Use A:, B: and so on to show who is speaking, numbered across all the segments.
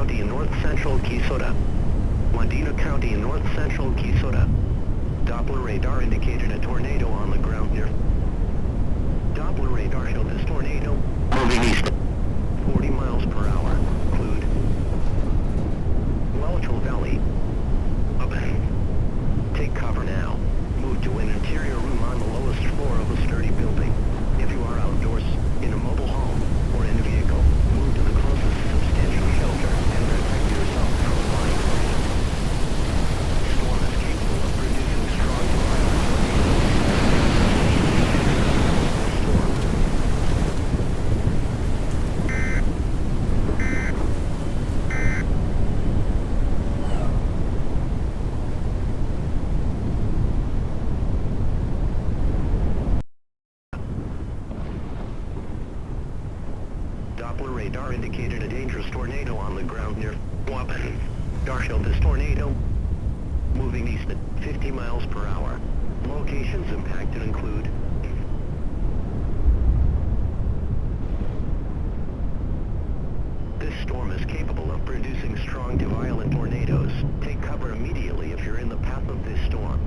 A: County in north-central Quezada. Wadena County in north-central Quezada. Doppler radar indicated a tornado on the ground near. Doppler radar showed this tornado moving east. 40 miles per hour. Include Welchel Valley. Up ahead. Take cover now. Move to an interior room on the lowest floor of a sturdy building. If you are outdoors, in a mobile home, or in a vehicle, move to the closest substantial shelter and protect yourself from flying debris. Storm is capable of producing strong to violent Doppler radar indicated a dangerous tornado on the ground near Wapen. Darshell, this tornado moving east at 50 miles per hour. Locations impacted include this storm is capable of producing strong to violent tornadoes. Take cover immediately if you're in the path of this storm.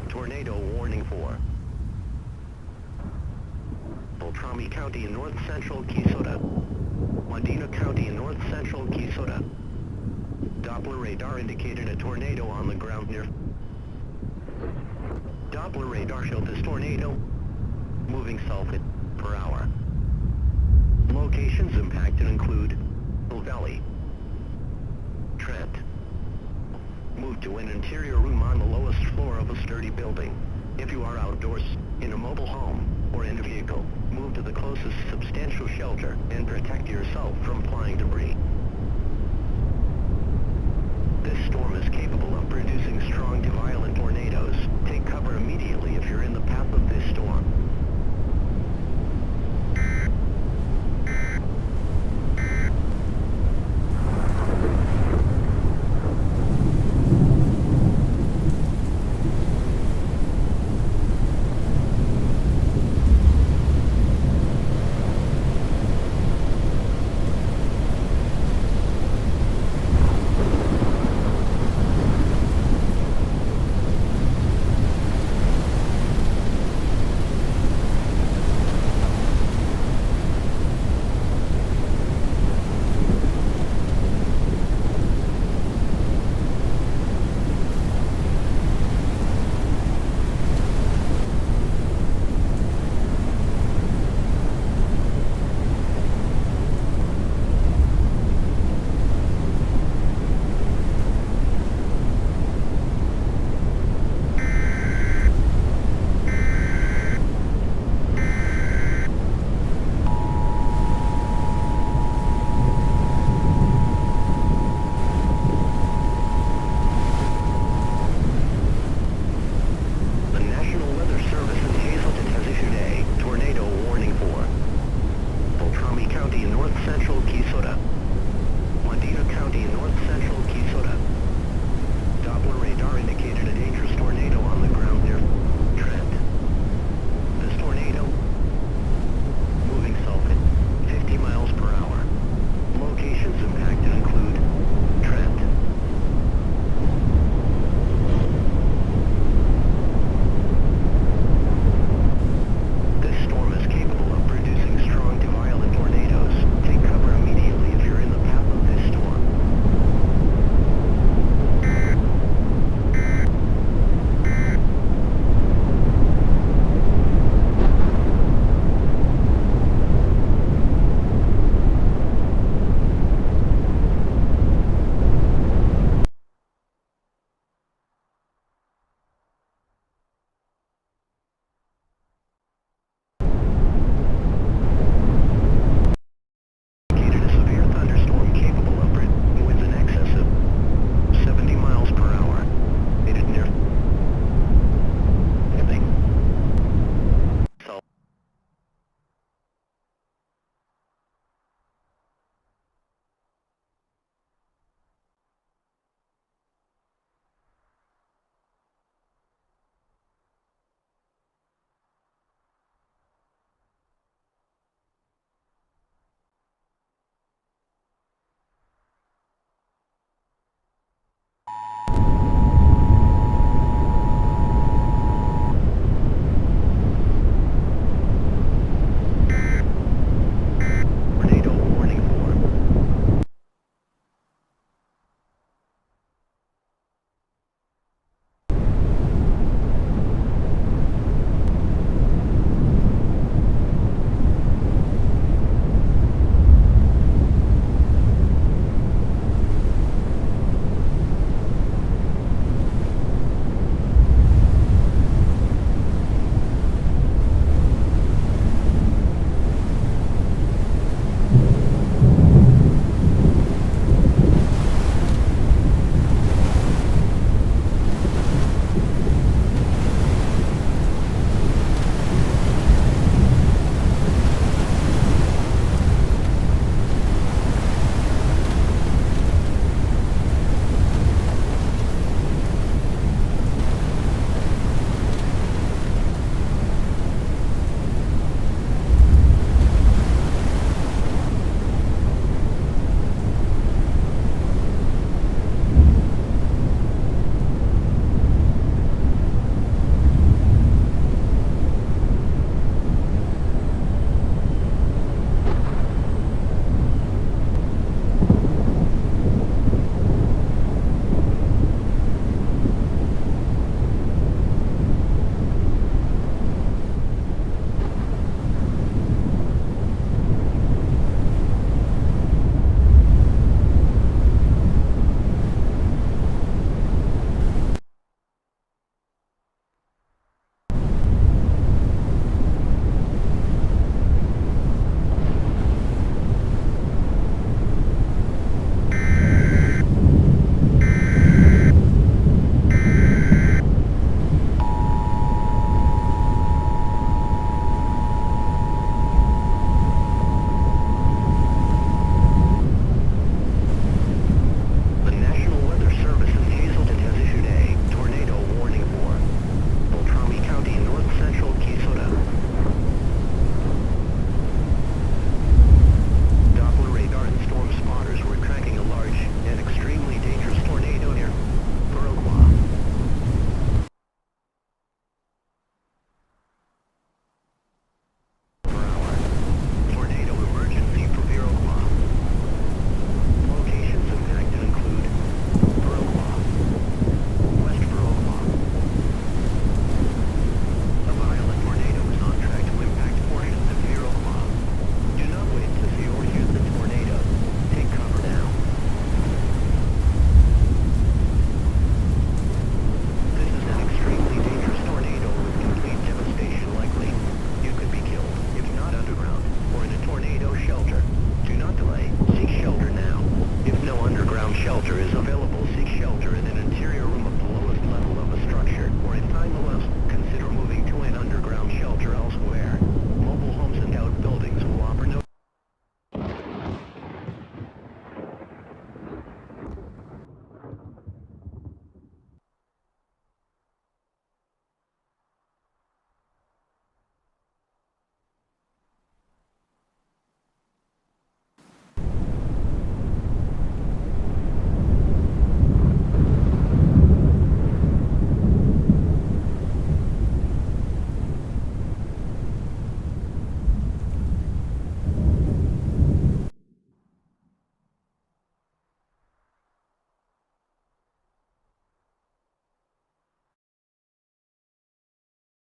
A: Tornado warning for Beltrami County in north-central Quezada. Wadena County in north-central Quezada. Doppler radar indicated a tornado on the ground near. Doppler radar showed this tornado moving south per hour. Locations impacted include Hill Valley, Trent. Move to an interior room on the lowest floor of a sturdy building. If you are outdoors, in a mobile home, or in a vehicle, move to the closest substantial shelter and protect yourself from flying debris.